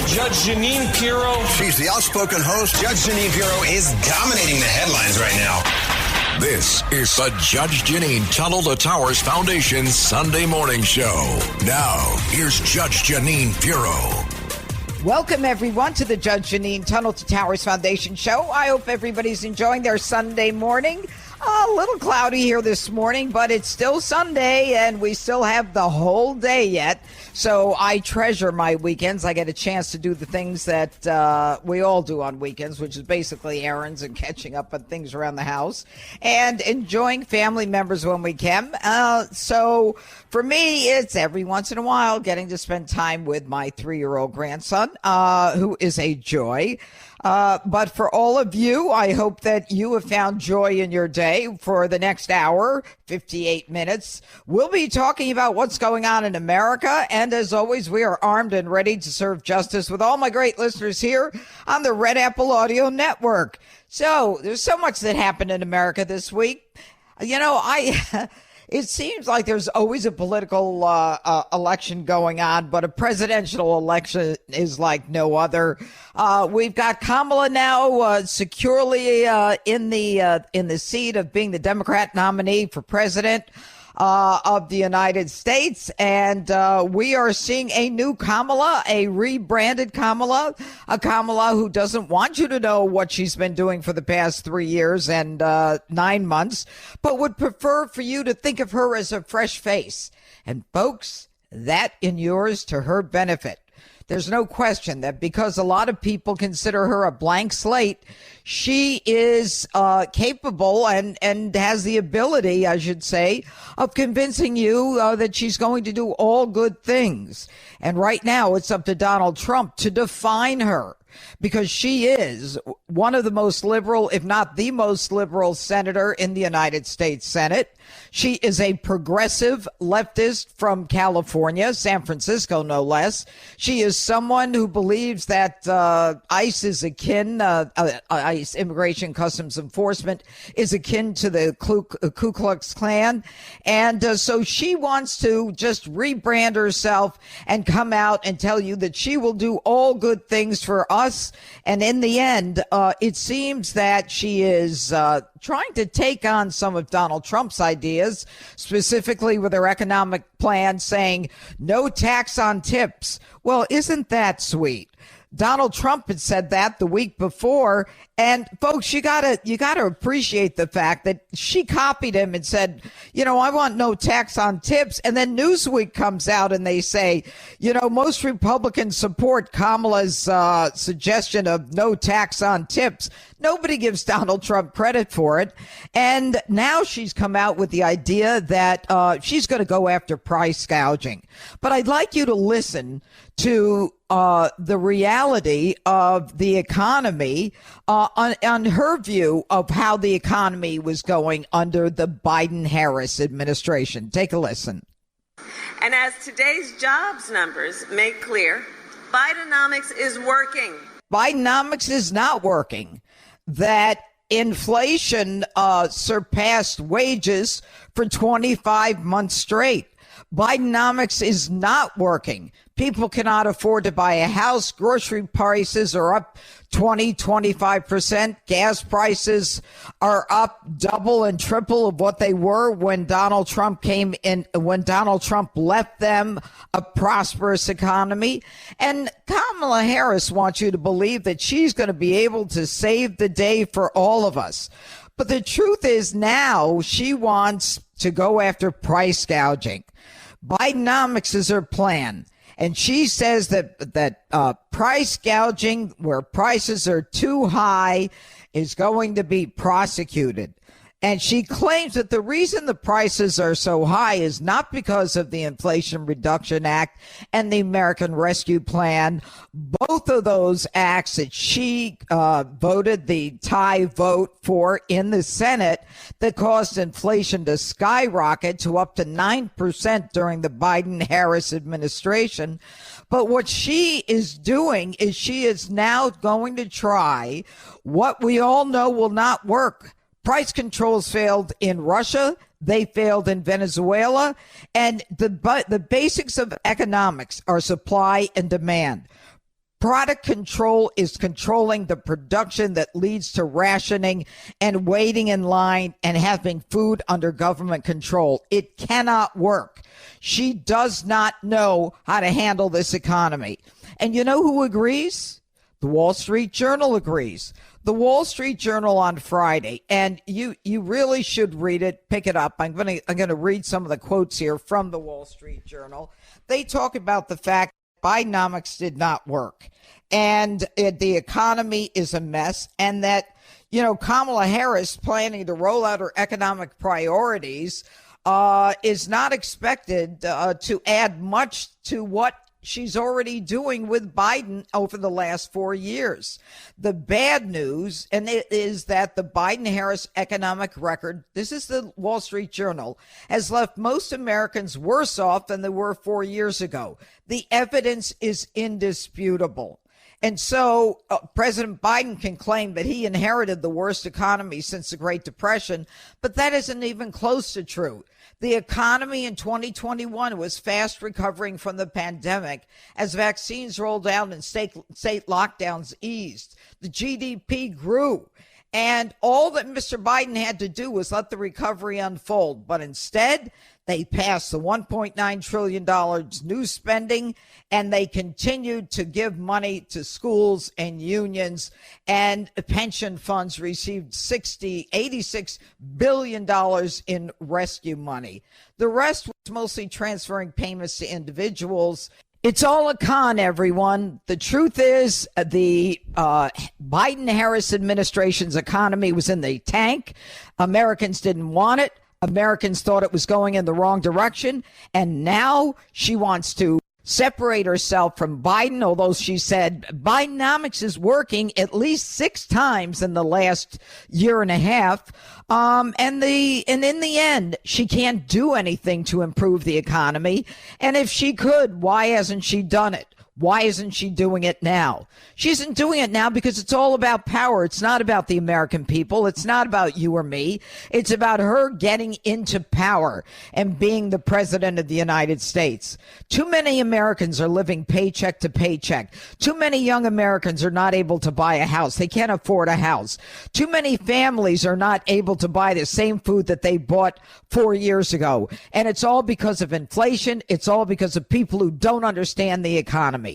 Judge Jeanine Pirro. She's the outspoken host. Judge Jeanine Pirro is dominating the headlines right now. This is the Judge Jeanine Tunnel to Towers Foundation Sunday Morning Show. Now, here's Judge Jeanine Pirro. Welcome, everyone, to the Judge Jeanine Tunnel to Towers Foundation Show. I hope everybody's enjoying their Sunday morning. A little cloudy here this morning, but it's still Sunday, and we still have the whole day yet. So I treasure my weekends. I get a chance to do the things that we all do on weekends, which is basically errands and catching up on things around the house and enjoying family members when we can. So for me, it's every once in a while getting to spend time with my 3-year-old grandson, who is a joy. But for all of you, I hope that you have found joy in your day. For the next hour, 58 minutes, we'll be talking about what's going on in America. And as always, we are armed and ready to serve justice with all my great listeners here on the Red Apple Audio Network. So there's so much that happened in America this week. You know, it seems like there's always a political election going on, but a presidential election is like no other. We've got Kamala now securely in the seat of being the Democrat nominee for president of the United States. And we are seeing a new Kamala, a rebranded Kamala, a Kamala who doesn't want you to know what she's been doing for the past 3 years and 9 months, but would prefer for you to think of her as a fresh face. And folks, that inures to her benefit. There's no question that because a lot of people consider her a blank slate, she is capable and has the ability, I should say, of convincing you that she's going to do all good things. And right now, it's up to Donald Trump to define her, because she is one of the most liberal, if not the most liberal senator in the United States Senate. She is a progressive leftist from California, San Francisco, no less. She is someone who believes that ICE is akin, ICE, Immigration Customs Enforcement, is akin to the Ku Klux Klan. And so she wants to just rebrand herself and come out and tell you that she will do all good things for us. And in the end, it seems that she is trying to take on some of Donald Trump's ideas, specifically with her economic plan saying no tax on tips. Well, isn't that sweet? Donald Trump had said that the week before. And folks, you gotta appreciate the fact that she copied him and said, you know, I want no tax on tips. And then Newsweek comes out and they say, you know, most Republicans support Kamala's suggestion of no tax on tips. Nobody gives Donald Trump credit for it. And now she's come out with the idea that she's going to go after price gouging. But I'd like you to listen to the reality of the economy on her view of how the economy was going under the Biden-Harris administration. Take a listen. And as today's jobs numbers make clear, Bidenomics is working. Bidenomics is not working. That inflation surpassed wages for 25 months straight. Bidenomics is not working. People cannot afford to buy a house. Grocery prices are up 25%. Gas prices are up double and triple of what they were when Donald Trump came in, when Donald Trump left them a prosperous economy. And Kamala Harris wants you to believe that she's going to be able to save the day for all of us. But the truth is now she wants to go after price gouging. Bidenomics is her plan. And she says that price gouging, where prices are too high, is going to be prosecuted. And she claims that the reason the prices are so high is not because of the Inflation Reduction Act and the American Rescue Plan. Both of those acts that she voted the tie vote for in the Senate that caused inflation to skyrocket to up to 9% during the Biden-Harris administration. But what she is doing is she is now going to try what we all know will not work. Price controls failed in Russia. They failed in Venezuela. And the basics of economics are supply and demand. Product control is controlling the production that leads to rationing and waiting in line and having food under government control. It cannot work. She does not know how to handle this economy. And you know who agrees? The Wall Street Journal agrees. The Wall Street Journal on Friday, and you really should read it, pick it up. I'm going to read some of the quotes here from the Wall Street Journal. They talk about the fact Bidenomics did not work, and the economy is a mess, and that, Kamala Harris planning to roll out her economic priorities is not expected to add much to what she's already doing with Biden over the last 4 years. The bad news, and it is that the Biden-Harris economic record, this is the Wall Street Journal, has left most Americans worse off than they were 4 years ago. The evidence is indisputable. And so President Biden can claim that he inherited the worst economy since the Great Depression, but that isn't even close to true. The economy in 2021 was fast recovering from the pandemic as vaccines rolled out and state lockdowns eased. The GDP grew. And all that Mr. Biden had to do was let the recovery unfold. But instead, they passed the $1.9 trillion new spending, and they continued to give money to schools and unions, and pension funds received $86 billion in rescue money. The rest was mostly transferring payments to individuals. It's all a con, everyone. The truth is the Biden-Harris administration's economy was in the tank. Americans didn't want it. Americans thought it was going in the wrong direction. And now she wants to separate herself from Biden, although she said Bidenomics is working at least 6 times in the last year and a half. And in the end, she can't do anything to improve the economy. And if she could, why hasn't she done it? Why isn't she doing it now? She isn't doing it now because it's all about power. It's not about the American people. It's not about you or me. It's about her getting into power and being the president of the United States. Too many Americans are living paycheck to paycheck. Too many young Americans are not able to buy a house. They can't afford a house. Too many families are not able to buy the same food that they bought 4 years ago. And it's all because of inflation. It's all because of people who don't understand the economy.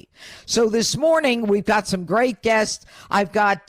So this morning, we've got some great guests. I've got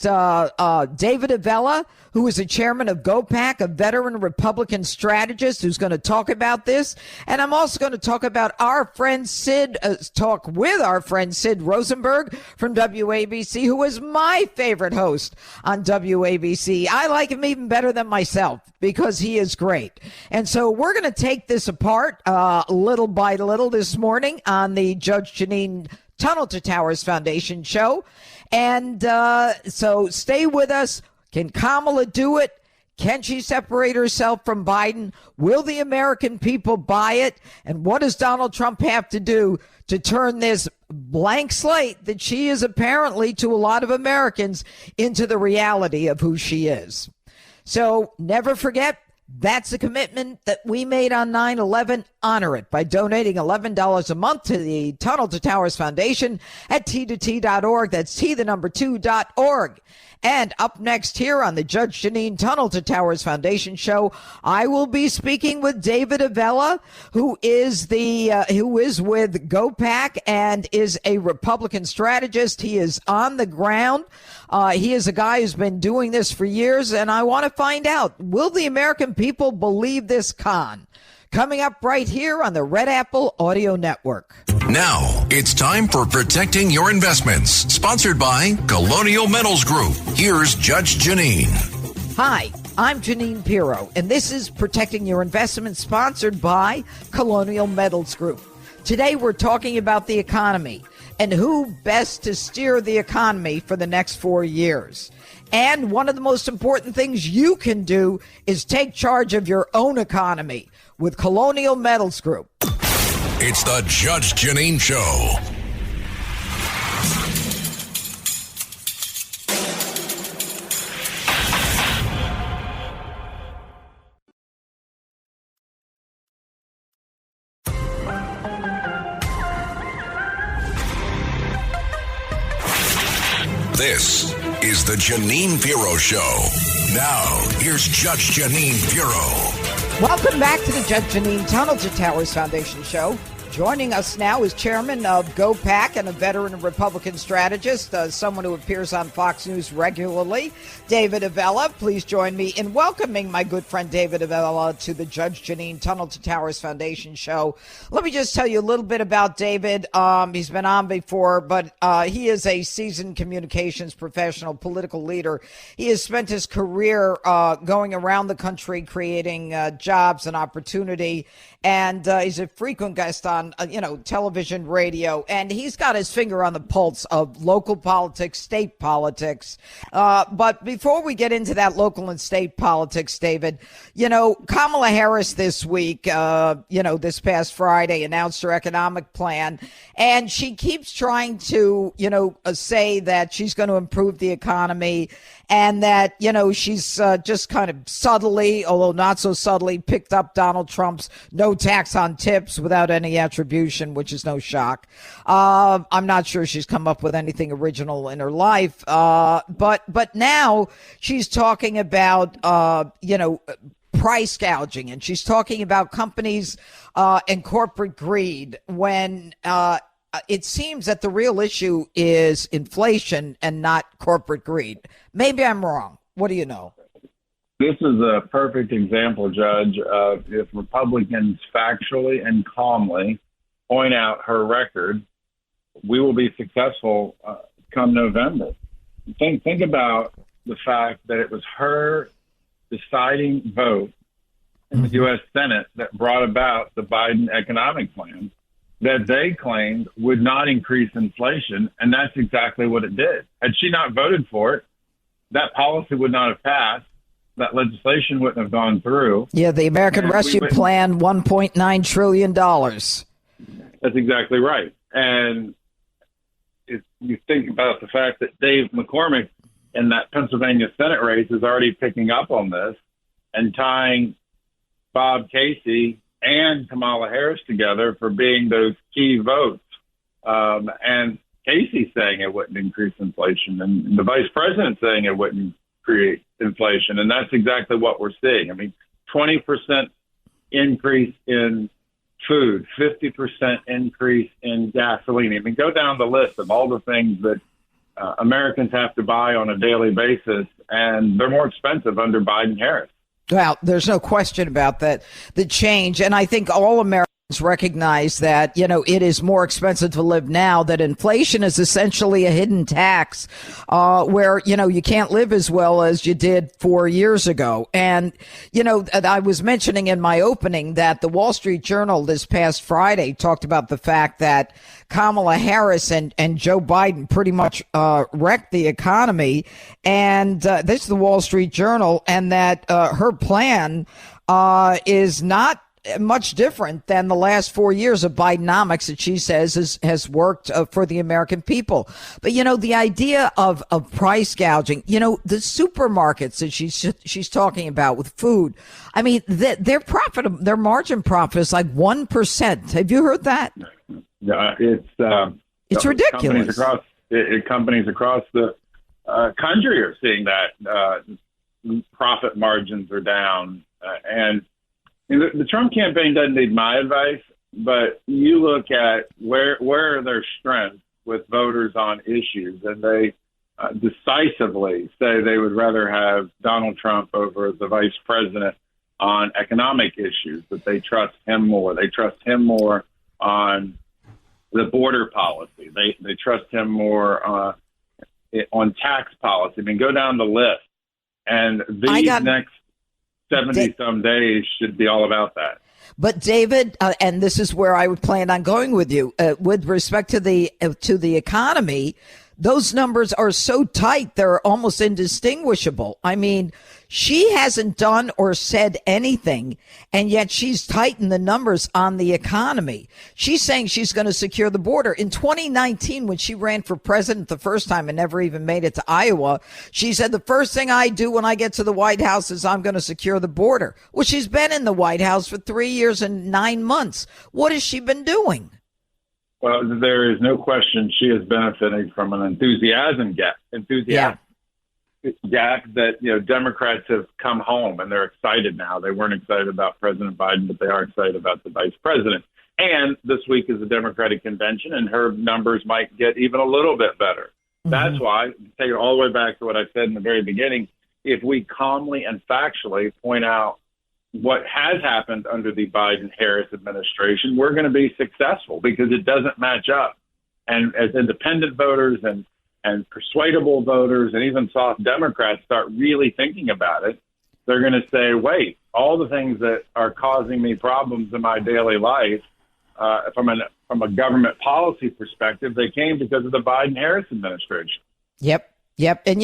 David Avella, who is the chairman of GOPAC, a veteran Republican strategist who's going to talk about this. And I'm also going to talk about our friend Sid, talk with our friend Sid Rosenberg from WABC, who is my favorite host on WABC. I like him even better than myself because he is great. And so we're going to take this apart little by little this morning on the Judge Jeanine Tunnel to Towers Foundation show. And so stay with us. Can Kamala do it? Can she separate herself from Biden? Will the American people buy it? And what does Donald Trump have to do to turn this blank slate that she is apparently to a lot of Americans into the reality of who she is? So never forget, that's a commitment that we made on 9/11. Honor it by donating $11 a month to the Tunnel to Towers Foundation at T2T.org. That's T2T.org. And up next here on the Judge Jeanine Tunnel to Towers Foundation show, I will be speaking with David Avella, who is with GOPAC and is a Republican strategist. He is on the ground. He is a guy who's been doing this for years, and I want to find out, will the American people believe this con? Coming up right here on the Red Apple Audio Network. Now, it's time for Protecting Your Investments, sponsored by Colonial Metals Group. Here's Judge Jeanine. Hi, I'm Jeanine Pirro, and this is Protecting Your Investments, sponsored by Colonial Metals Group. Today, we're talking about the economy and who best to steer the economy for the next 4 years. And one of the most important things you can do is take charge of your own economy with Colonial Metals Group. It's the Judge Jeanine Show. This is the Jeanine Pirro Show. Now, here's Judge Jeanine Pirro. Welcome back to the Judge Jeanine Tunnel to Towers Foundation Show. Joining us now is chairman of GoPac and a veteran Republican strategist, someone who appears on Fox News regularly, David Avella. Please join me in welcoming my good friend David Avella to the Judge Jeanine Tunnel to Towers Foundation Show. Let me just tell you a little bit about David. He's been on before, but he is a seasoned communications professional, political leader. He has spent his career going around the country creating jobs and opportunity, and he's a frequent guest on television, radio, and he's got his finger on the pulse of local politics, state politics. But before we get into that local and state politics, David, Kamala Harris this week, this past Friday announced her economic plan, and she keeps trying to, say that she's going to improve the economy and that, she's just kind of subtly, although not so subtly, picked up Donald Trump's no tax on tips without any attribution, which is no shock. I'm not sure she's come up with anything original in her life. But now she's talking about, price gouging, and she's talking about companies and corporate greed when it seems that the real issue is inflation and not corporate greed. Maybe I'm wrong. What do you know? This is a perfect example, Judge, of if Republicans factually and calmly point out her record, we will be successful come November. Think about the fact that it was her deciding vote in the U.S. Senate that brought about the Biden economic plan that they claimed would not increase inflation, and that's exactly what it did. Had she not voted for it, that policy would not have passed. That legislation wouldn't have gone through. Yeah, the American Rescue Plan, $1.9 trillion. That's exactly right. And if you think about the fact that Dave McCormick in that Pennsylvania Senate race is already picking up on this and tying Bob Casey and Kamala Harris together for being those key votes. And Casey saying it wouldn't increase inflation, and the vice president saying it wouldn't create inflation. And that's exactly what we're seeing. I mean, 20% increase in food, 50% increase in gasoline. I mean, go down the list of all the things that Americans have to buy on a daily basis, and they're more expensive under Biden-Harris. Well, there's no question about that, the change. And I think all Americans recognize that, it is more expensive to live now, that inflation is essentially a hidden tax where, you can't live as well as you did 4 years ago. And, I was mentioning in my opening that the Wall Street Journal this past Friday talked about the fact that Kamala Harris and Joe Biden pretty much wrecked the economy. And this is the Wall Street Journal, and that her plan is not much different than the last 4 years of Bidenomics that she says has worked for the American people. But, the idea of price gouging, the supermarkets that she's talking about with food, I mean, their margin profit is like 1%. Have you heard that? Yeah, it's ridiculous. Companies across the country are seeing that profit margins are down. And the Trump campaign doesn't need my advice, but you look at where are their strengths with voters on issues, and they decisively say they would rather have Donald Trump over the vice president on economic issues, that they trust him more. They trust him more on the border policy. They trust him more on tax policy. I mean, go down the list. And these next 70-some days should be all about that. But David, and this is where I would plan on going with you, with respect to the economy, those numbers are so tight, they're almost indistinguishable. I mean, she hasn't done or said anything, and yet she's tightened the numbers on the economy. She's saying she's going to secure the border. In 2019, when she ran for president the first time and never even made it to Iowa, she said, the first thing I do when I get to the White House is I'm going to secure the border. Well, she's been in the White House for 3 years and 9 months. What has she been doing? Well, there is no question she is benefiting from an enthusiasm gap that, Democrats have come home and they're excited now. They weren't excited about President Biden, but they are excited about the vice president. And this week is the Democratic convention, and her numbers might get even a little bit better. Mm-hmm. That's why, take it all the way back to what I said in the very beginning, if we calmly and factually point out what has happened under the Biden-Harris administration, we're going to be successful because it doesn't match up. And as independent voters and persuadable voters and even soft Democrats start really thinking about it, they're going to say, wait, all the things that are causing me problems in my daily life, from a government policy perspective, they came because of the Biden-Harris administration. Yep. And,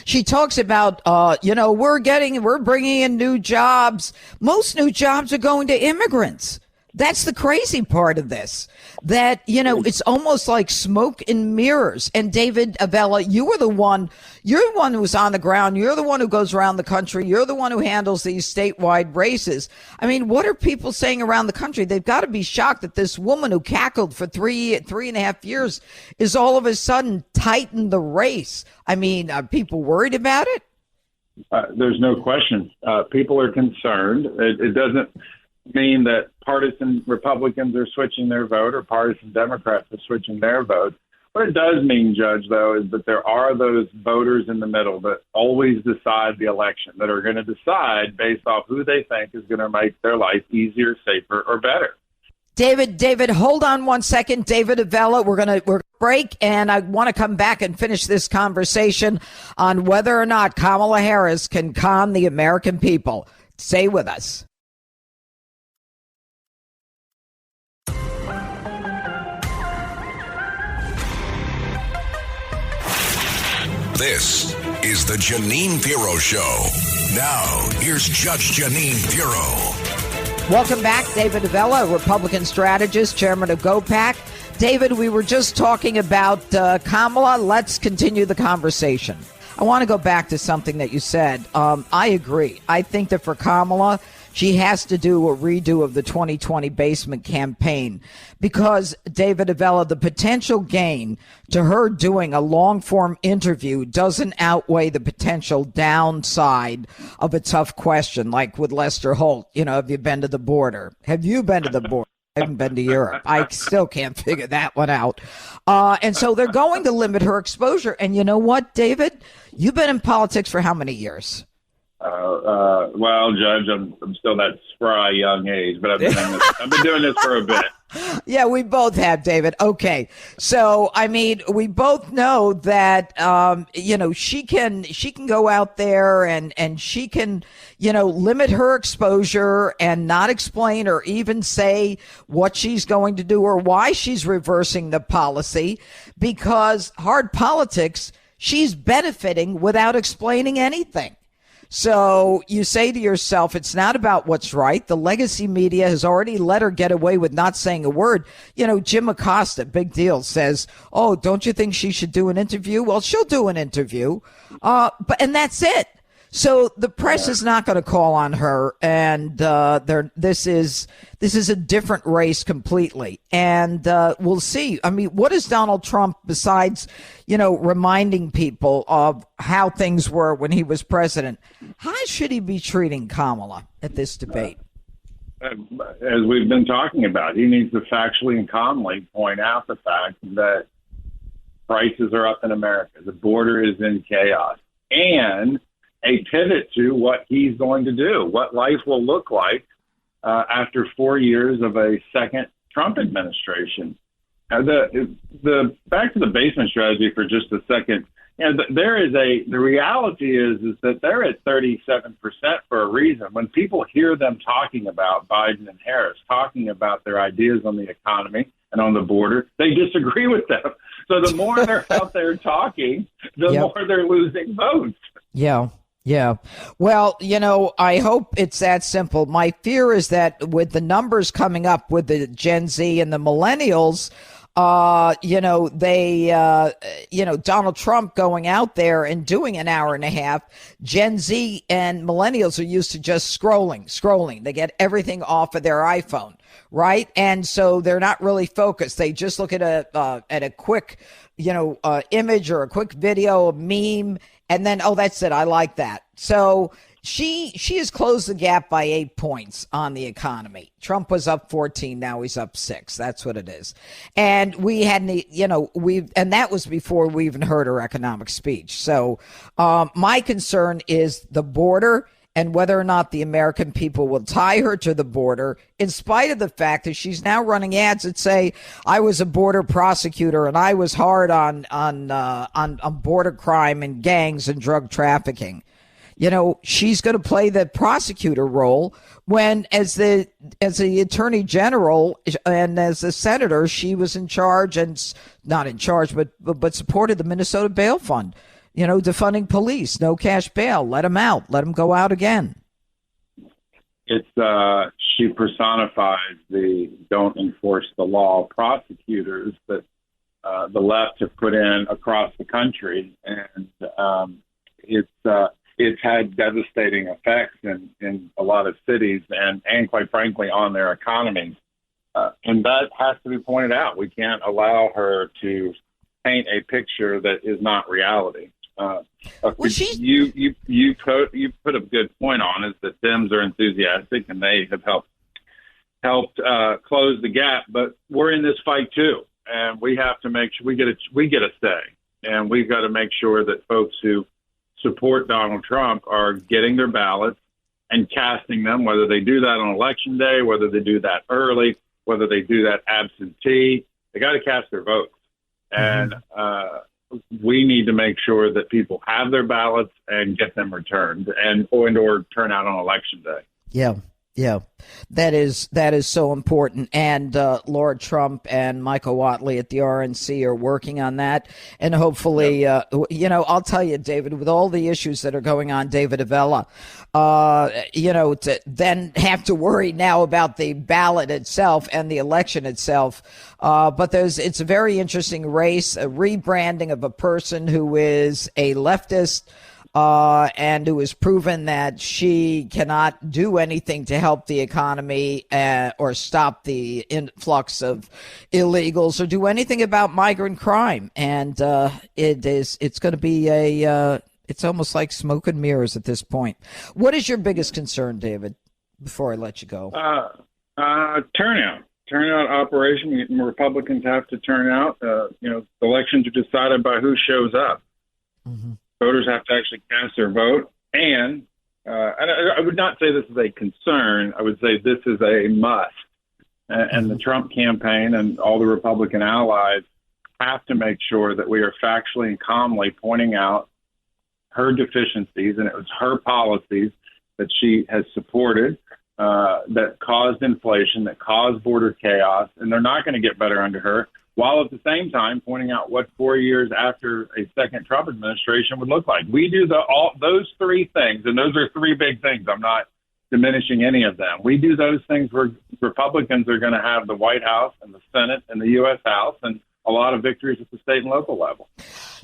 she talks about, we're bringing in new jobs. Most new jobs are going to immigrants. That's the crazy part of this, that, it's almost like smoke and mirrors. And David Avella, you're the one who's on the ground. You're the one who goes around the country. You're the one who handles these statewide races. I mean, what are people saying around the country? They've got to be shocked that this woman who cackled for three and a half years is all of a sudden tightened the race. I mean, are people worried about it? There's no question. People are concerned. It doesn't mean that partisan Republicans are switching their vote or partisan Democrats are switching their vote. What it does mean, Judge, though, is that there are those voters in the middle that always decide the election, that are going to decide based off who they think is going to make their life easier, safer, or better. David, hold on one second. David Avella, we're going to break, and I want to come back and finish this conversation on whether or not Kamala Harris can con the American people. Stay with us. This is the Jeanine Pirro Show. Now, here's Judge Jeanine Pirro. Welcome back, David Avella, Republican strategist, chairman of GOPAC. David, we were just talking about Kamala. Let's continue the conversation. I want to go back to something that you said. I agree. I think that for Kamala, she has to do a redo of the 2020 basement campaign because, David Avella, the potential gain to her doing a long-form interview doesn't outweigh the potential downside of a tough question, like with Lester Holt. Have you been to the border? Have you been to the border? I haven't been to Europe. I still can't figure that one out. And so they're going to limit her exposure. And you know what, David? You've been in politics for how many years? Well, Judge, I'm still that spry young age, but I've been doing this for a bit. Yeah, we both have, David. Okay. So, I mean, we both know that, she can go out there and she can, limit her exposure and not explain or even say what she's going to do or why she's reversing the policy, because hard politics, she's benefiting without explaining anything. So you say to yourself, it's not about what's right. The legacy media has already let her get away with not saying a word. Jim Acosta, big deal, says, oh, don't you think she should do an interview? Well, she'll do an interview. And that's it. So the press is not going to call on her, and this is a different race completely. And we'll see. I mean, what is Donald Trump, besides, reminding people of how things were when he was president? How should he be treating Kamala at this debate? As we've been talking about, he needs to factually and calmly point out the fact that prices are up in America. The border is in chaos. And a pivot to what he's going to do, what life will look like after 4 years of a second Trump administration. The back to the basement strategy for just a second. The reality is that they're at 37% for a reason. When people hear them talking about Biden and Harris, talking about their ideas on the economy and on the border, they disagree with them. So the more they're out there talking, the more they're losing votes. Yeah. Well, I hope it's that simple. My fear is that with the numbers coming up with the Gen Z and the millennials, Donald Trump going out there and doing an hour and a half. Gen Z and millennials are used to just scrolling. They get everything off of their iPhone, right? And so they're not really focused. They just look at a quick, image or a quick video, a meme, and then, oh, that's it. I like that. So she has closed the gap by 8 points on the economy. Trump was up 14. Now he's up 6. That's what it is. And we hadn't, and that was before we even heard her economic speech. So my concern is the border and whether or not the American people will tie her to the border, in spite of the fact that she's now running ads that say, I was a border prosecutor and I was hard on border crime and gangs and drug trafficking. She's going to play the prosecutor role when, as the attorney general and as the senator, she was in charge and not in charge, but supported the Minnesota Bail Fund, defunding police, no cash bail, let them out, let them go out again. She personifies the don't enforce the law prosecutors that the left have put in across the country, and it's had devastating effects in a lot of cities and quite frankly on their economies. And that has to be pointed out. We can't allow her to paint a picture that is not reality. You put a good point on is that Dems are enthusiastic and they have helped close the gap, but we're in this fight too. And we have to make sure we get a say, and we've got to make sure that folks who support Donald Trump are getting their ballots and casting them, whether they do that on election day, whether they do that early, whether they do that absentee. They got to cast their votes. And we need to make sure that people have their ballots and get them returned or turn out on election day. Yeah, that is so important. And Laura Trump and Michael Whatley at the RNC are working on that. And hopefully, I'll tell you, David, with all the issues that are going on, David Avella, to then have to worry now about the ballot itself and the election itself. But it's a very interesting race, a rebranding of a person who is a leftist, and who has proven that she cannot do anything to help the economy or stop the influx of illegals or do anything about migrant crime. And it's going to be it's almost like smoke and mirrors at this point. What is your biggest concern, David, before I let you go? Turnout operation. Republicans have to turn out. Elections are decided by who shows up. Mm-hmm. Voters have to actually cast their vote. And I would not say this is a concern. I would say this is a must. And the Trump campaign and all the Republican allies have to make sure that we are factually and calmly pointing out her deficiencies. And it was her policies that she has supported that caused inflation, that caused border chaos. And they're not going to get better under her, while at the same time pointing out what 4 years after a second Trump administration would look like. We do all those three things, and those are three big things. I'm not diminishing any of them. We do those things where Republicans are going to have the White House and the Senate and the U.S. House and a lot of victories at the state and local level.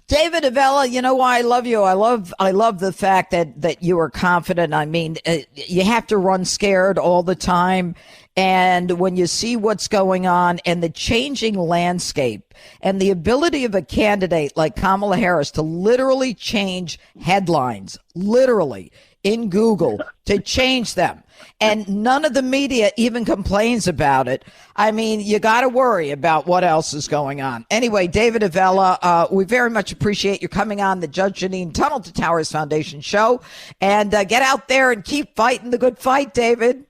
David Avella, you know why I love you? I love the fact that you are confident. I mean, you have to run scared all the time. And when you see what's going on and the changing landscape and the ability of a candidate like Kamala Harris to literally change headlines, literally in Google, to change them. And none of the media even complains about it. I mean, you got to worry about what else is going on. Anyway, David Avella, we very much appreciate you coming on the Judge Jeanine Tunnel to Towers Foundation show. And get out there and keep fighting the good fight, David.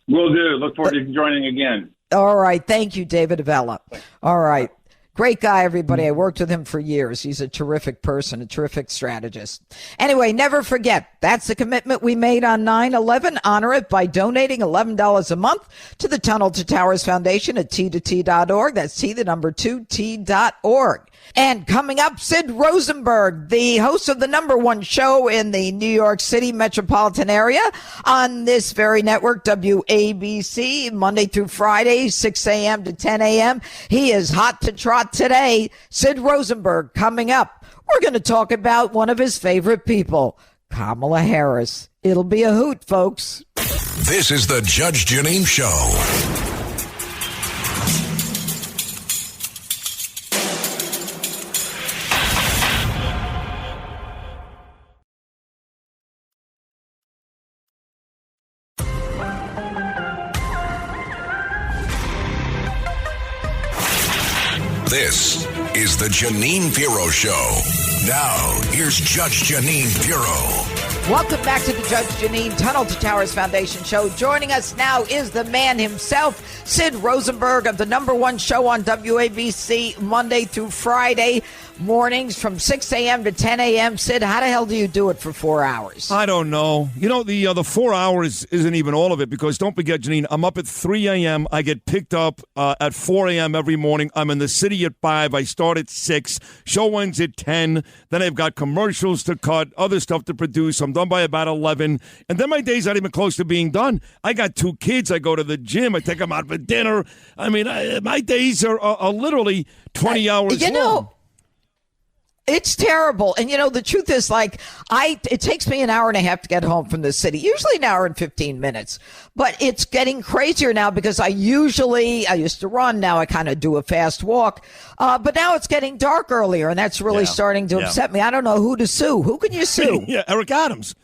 Will do. Look forward to joining again. All right. Thank you, David Avella. All right. Great guy, everybody. I worked with him for years. He's a terrific person, a terrific strategist. Anyway, never forget, that's the commitment we made on 9/11. Honor it by donating $11 a month to the Tunnel to Towers Foundation at T2T.org. That's T2T.org. And coming up, Sid Rosenberg, the host of the #1 show in the New York City metropolitan area on this very network, WABC, Monday through Friday, 6 a.m. to 10 a.m. He is hot to trot today. Sid Rosenberg coming up. We're going to talk about one of his favorite people, Kamala Harris. It'll be a hoot, folks. This is the Judge Jeanine Show. This is the Jeanine Pirro Show. Now, here's Judge Jeanine Pirro. Welcome back to the Judge Jeanine Tunnel to Towers Foundation show. Joining us now is the man himself, Sid Rosenberg of the #1 show on WABC, Monday through Friday mornings from 6 a.m. to 10 a.m. Sid, how the hell do you do it for 4 hours? I don't know. You know, the 4 hours isn't even all of it, because don't forget, Jeanine, I'm up at 3 a.m. I get picked up at 4 a.m. every morning. I'm in the city at 5. I start at 6. Show ends at 10. Then I've got commercials to cut, other stuff to produce. I'm done by about 11. And then my day's not even close to being done. I got 2 kids. I go to the gym. I take them out for dinner. I mean, my days are literally 20 hours long. Know, it's terrible. And, you know, the truth is, like, it takes me an hour and a half to get home from the city, usually an hour and 15 minutes. But it's getting crazier now because I used to run. Now I kind of do a fast walk. But now it's getting dark earlier, and that's really starting to upset me. I don't know who to sue. Who can you sue? Yeah, Eric Adams.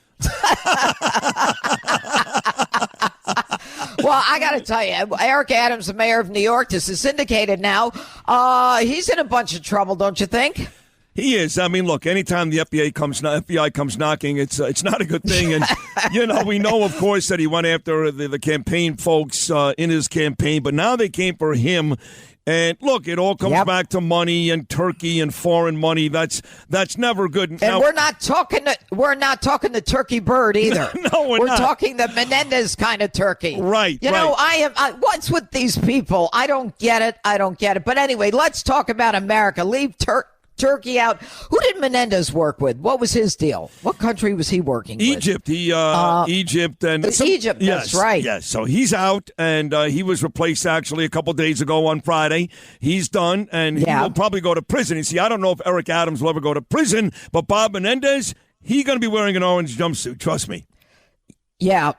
Well, I got to tell you, Eric Adams, the mayor of New York, this is syndicated now. He's in a bunch of trouble, don't you think? He is. I mean, look, anytime the FBI comes knocking, it's not a good thing. And, you know, we know, of course, that he went after the campaign folks in his campaign, but now they came for him. And look, it all comes back to money and Turkey and foreign money. That's never good. And now, we're not talking the turkey bird either. No, we're not. Talking the Menendez kind of turkey. Right. You know, what's with these people? I don't get it. But anyway, let's talk about America. Leave Turkey out. Who did Menendez work with? What was his deal? What country was he working with? Egypt. Egypt. Egypt, yes, that's right. Yes, so he's out, and he was replaced actually a couple days ago on Friday. He's done, and he'll probably go to prison. You see, I don't know if Eric Adams will ever go to prison, but Bob Menendez, he's going to be wearing an orange jumpsuit. Trust me. Yeah,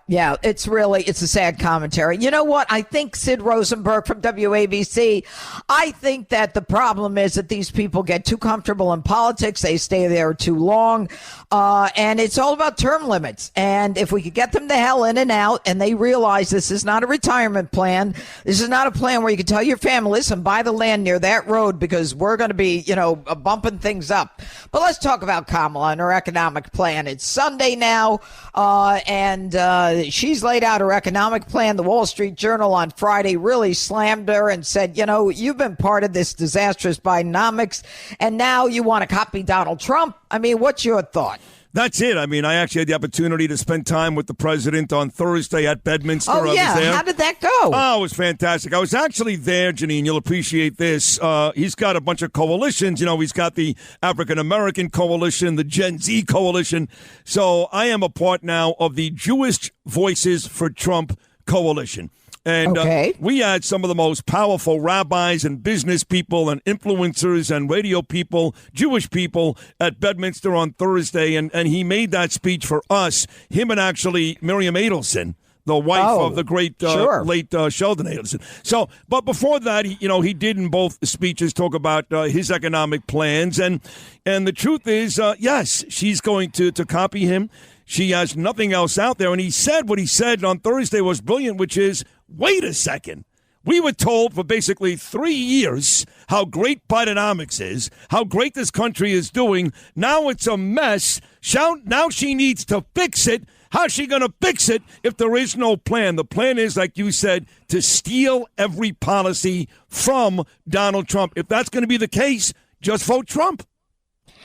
it's a sad commentary. You know what? I think Sid Rosenberg from WABC, I think that the problem is that these people get too comfortable in politics. They stay there too long. And it's all about term limits. And if we could get them the hell in and out, and they realize this is not a retirement plan, this is not a plan where you can tell your family, listen, buy the land near that road because we're going to be, you know, bumping things up. But let's talk about Kamala and her economic plan. It's Sunday now, and she's laid out her economic plan. The Wall Street Journal on Friday really slammed her and said, you know, you've been part of this disastrous Bidenomics, and now you want to copy Donald Trump. I mean, what's your thought? That's it. I mean, I actually had the opportunity to spend time with the president on Thursday at Bedminster. Oh, yeah. How did that go? Oh, it was fantastic. I was actually there, Jeanine. You'll appreciate this. He's got a bunch of coalitions. You know, he's got the African-American coalition, the Gen Z coalition. So I am a part now of the Jewish Voices for Trump coalition. And we had some of the most powerful rabbis and business people and influencers and radio people, Jewish people at Bedminster on Thursday. And he made that speech for us, him and actually Miriam Adelson, the wife of the great late Sheldon Adelson. So, but before that, he did in both speeches talk about his economic plans. And the truth is, yes, she's going to copy him. She has nothing else out there. And he said what he said on Thursday was brilliant, which is, wait a second. We were told for basically 3 years how great Bidenomics is, how great this country is doing. Now it's a mess. Now she needs to fix it. How's she going to fix it if there is no plan? The plan is, like you said, to steal every policy from Donald Trump. If that's going to be the case, just vote Trump.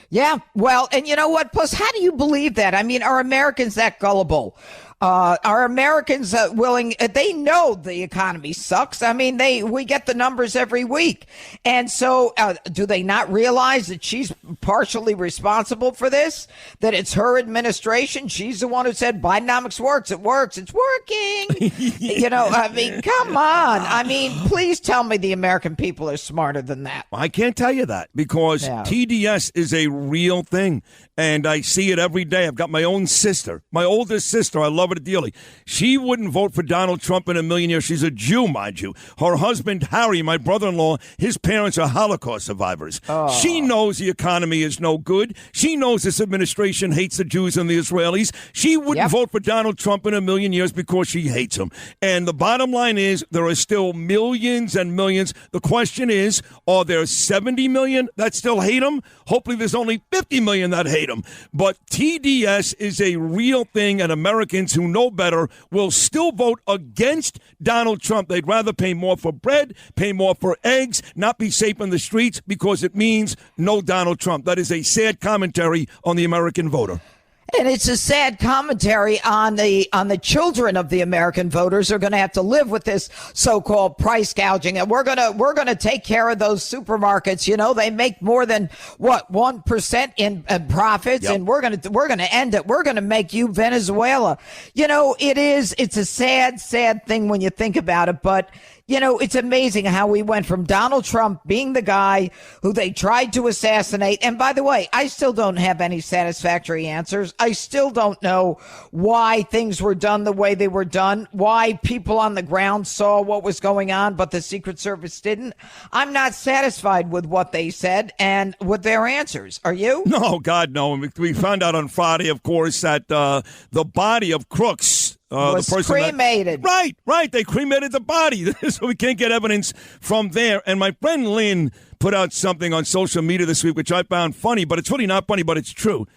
Yeah, well, and you know what? Plus, how do you believe that? I mean, are Americans that gullible? Are Americans willing? They know the economy sucks. I mean, we get the numbers every week. And so do they not realize that she's partially responsible for this? That it's her administration? She's the one who said Bidenomics works. It works. It's working. You know, I mean, come on. I mean, please tell me the American people are smarter than that. I can't tell you that because TDS is a real thing. And I see it every day. I've got my own sister, my oldest sister. I love her dearly. She wouldn't vote for Donald Trump in a million years. She's a Jew, mind you. Her husband, Harry, my brother-in-law, his parents are Holocaust survivors. Oh. She knows the economy is no good. She knows this administration hates the Jews and the Israelis. She wouldn't vote for Donald Trump in a million years because she hates him. And the bottom line is there are still millions and millions. The question is, are there 70 million that still hate him? Hopefully there's only 50 million that hate him. But TDS is a real thing, and Americans who know better will still vote against Donald Trump. They'd rather pay more for bread, pay more for eggs, not be safe in the streets because it means no Donald Trump. That is a sad commentary on the American voter. And it's a sad commentary on the children of the American voters who are going to have to live with this so-called price gouging. And we're going to take care of those supermarkets. You know, they make more than 1% in profits, and we're going to end it. We're going to make you Venezuela. You know, it's a sad thing when you think about it, but you know, it's amazing how we went from Donald Trump being the guy who they tried to assassinate. And by the way, I still don't have any satisfactory answers. I still don't know why things were done the way they were done, why people on the ground saw what was going on, but the Secret Service didn't. I'm not satisfied with what they said and with their answers. Are you? No, God, no. We found out on Friday, of course, that the body of Crooks was the person cremated. Right. They cremated the body, so we can't get evidence from there. And my friend Lynn put out something on social media this week, which I found funny, but it's really not funny, but it's true.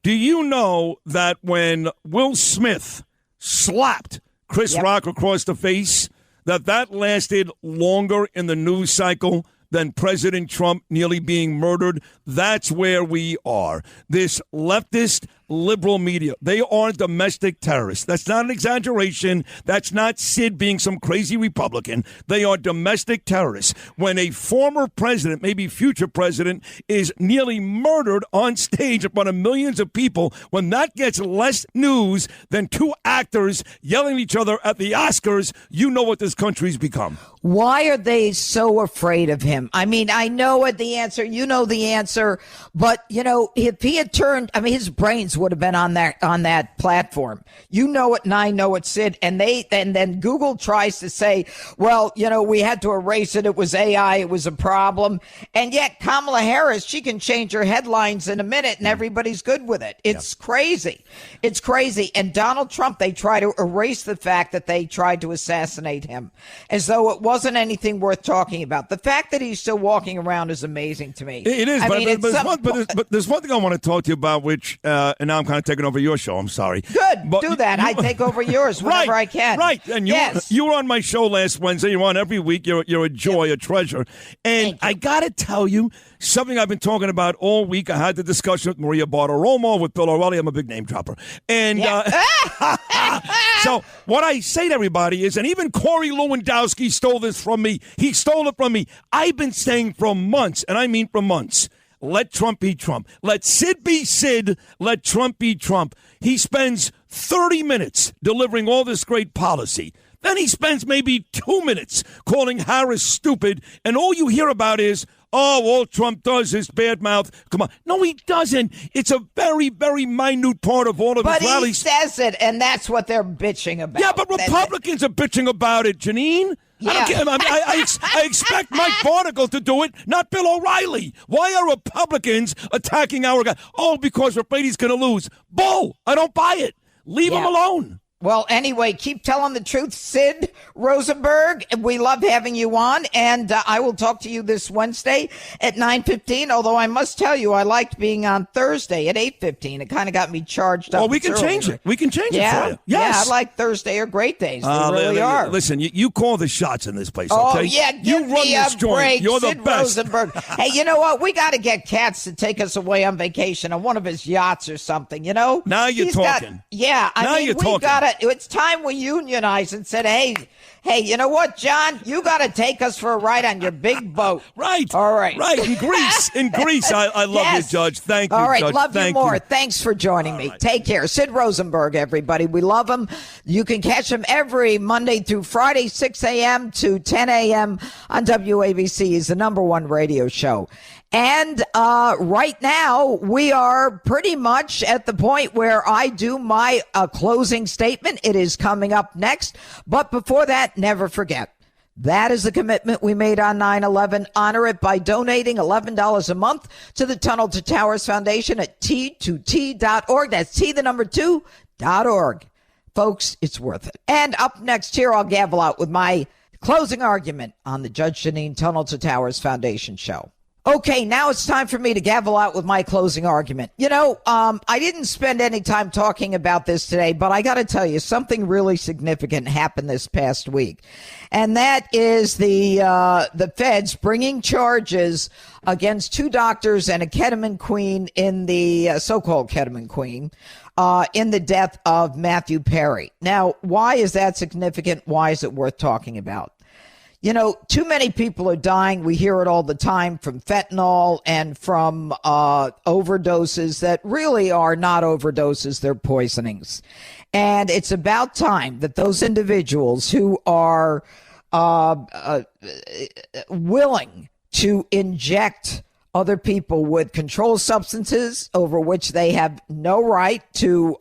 Do you know that when Will Smith slapped Chris Rock across the face, that lasted longer in the news cycle than President Trump nearly being murdered? That's where we are. This leftist liberal media, they are domestic terrorists. That's not an exaggeration. That's not Sid being some crazy Republican. They are domestic terrorists. When a former president, maybe future president, is nearly murdered on stage in front of millions of people, when that gets less news than two actors yelling at each other at the Oscars, you know what this country's become. Why are they so afraid of him? I mean, I know what the answer, you know the answer, but you know, if he had turned, I mean, his brains would have been on that platform. You know it, and I know it, Sid. And then Google tries to say, well, you know, we had to erase it. It was AI. It was a problem. And yet Kamala Harris, she can change her headlines in a minute, and everybody's good with it. It's crazy. It's crazy. And Donald Trump, they try to erase the fact that they tried to assassinate him, as though it wasn't anything worth talking about. The fact that he's still walking around is amazing to me. It is, but there's one thing I want to talk to you about, which, and now I'm kind of taking over your show. I'm sorry. Good. Do that. I take over yours whenever I can. Right. And you were on my show last Wednesday. You're on every week. You're a joy, a treasure. And I got to tell you something I've been talking about all week. I had the discussion with Maria Bartiromo, with Bill O'Reilly. I'm a big name dropper. And so what I say to everybody is, and even Corey Lewandowski stole this from me. He stole it from me. I've been saying for months, and I mean for months, let Trump be Trump. Let Sid be Sid. Let Trump be Trump. He spends 30 minutes delivering all this great policy. Then he spends maybe 2 minutes calling Harris stupid, and all you hear about is, oh, all Trump does is badmouth. Come on. No, he doesn't. It's a very, very minute part of all of his rallies. But he says it, and that's what they're bitching about. Yeah, but Republicans are bitching about it, Jeanine. Yeah. I don't care. I expect Mike Barticle to do it, not Bill O'Reilly. Why are Republicans attacking our guy? Oh, because we're afraid he's going to lose. Bull. I don't buy it. Leave him alone. Well, anyway, keep telling the truth, Sid Rosenberg. We love having you on, and I will talk to you this Wednesday at 9:15, although I must tell you, I liked being on Thursday at 8:15. It kind of got me charged up. Well, we can change it. We can change it for you. Yes. Yeah, I like Thursday are great days. They really are. Listen, you call the shots in this place, okay? Oh, yeah, give me a break, You're the Sid best. Rosenberg. Hey, you know what? We got to get Katz to take us away on vacation on one of his yachts or something, you know? Now you're talking. I mean, we got to. It's time we unionized and said, hey, you know what, John? You got to take us for a ride on your big boat. Right. All right. Right. In Greece. I love you, Judge. Thank you, All right. Judge. Love you Thank more. you. Thanks for joining me. Take care. Sid Rosenberg, everybody. We love him. You can catch him every Monday through Friday, 6 a.m. to 10 a.m. on WABC. He's the #1 radio show. And right now, we are pretty much at the point where I do my closing statement. It is coming up next. But before that, never forget, that is the commitment we made on 9/11. Honor it by donating $11 a month to the Tunnel to Towers Foundation at T2T.org. That's T2.org. Folks, it's worth it. And up next here, I'll gavel out with my closing argument on the Judge Jeanine Tunnel to Towers Foundation show. Okay, now it's time for me to gavel out with my closing argument. You know, I didn't spend any time talking about this today, but I got to tell you, something really significant happened this past week. And that is the feds bringing charges against 2 doctors and a ketamine queen in the so-called ketamine queen in the death of Matthew Perry. Now, why is that significant? Why is it worth talking about? You know, too many people are dying. We hear it all the time from fentanyl and from overdoses that really are not overdoses. They're poisonings. And it's about time that those individuals who are willing to inject other people with controlled substances over which they have no right to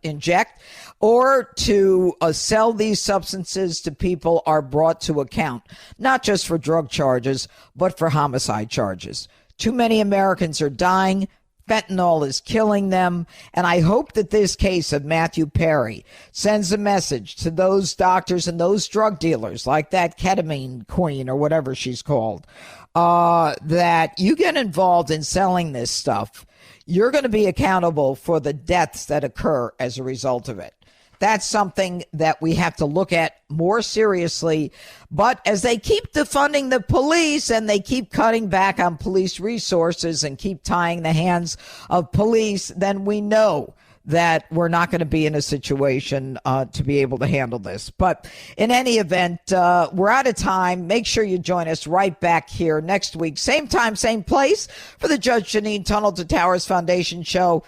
inject or to sell these substances to people are brought to account, not just for drug charges, but for homicide charges. Too many Americans are dying. Fentanyl is killing them. And I hope that this case of Matthew Perry sends a message to those doctors and those drug dealers like that ketamine queen or whatever she's called, that you get involved in selling this stuff, you're going to be accountable for the deaths that occur as a result of it. That's something that we have to look at more seriously. But as they keep defunding the police and they keep cutting back on police resources and keep tying the hands of police, then we know that we're not going to be in a situation to be able to handle this. But in any event, we're out of time. Make sure you join us right back here next week. Same time, same place for the Judge Jeanine Tunnel to Towers Foundation show.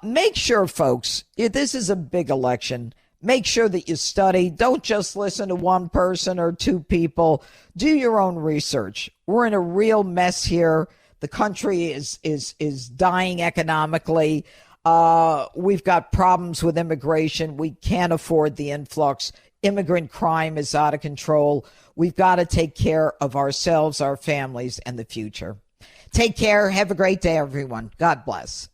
Make sure, folks, if this is a big election, make sure that you study. Don't just listen to one person or 2 people. Do your own research. We're in a real mess here. The country is dying economically. We've got problems with immigration. We can't afford the influx. Immigrant crime is out of control. We've got to take care of ourselves, our families, and the future. Take care. Have a great day, everyone. God bless.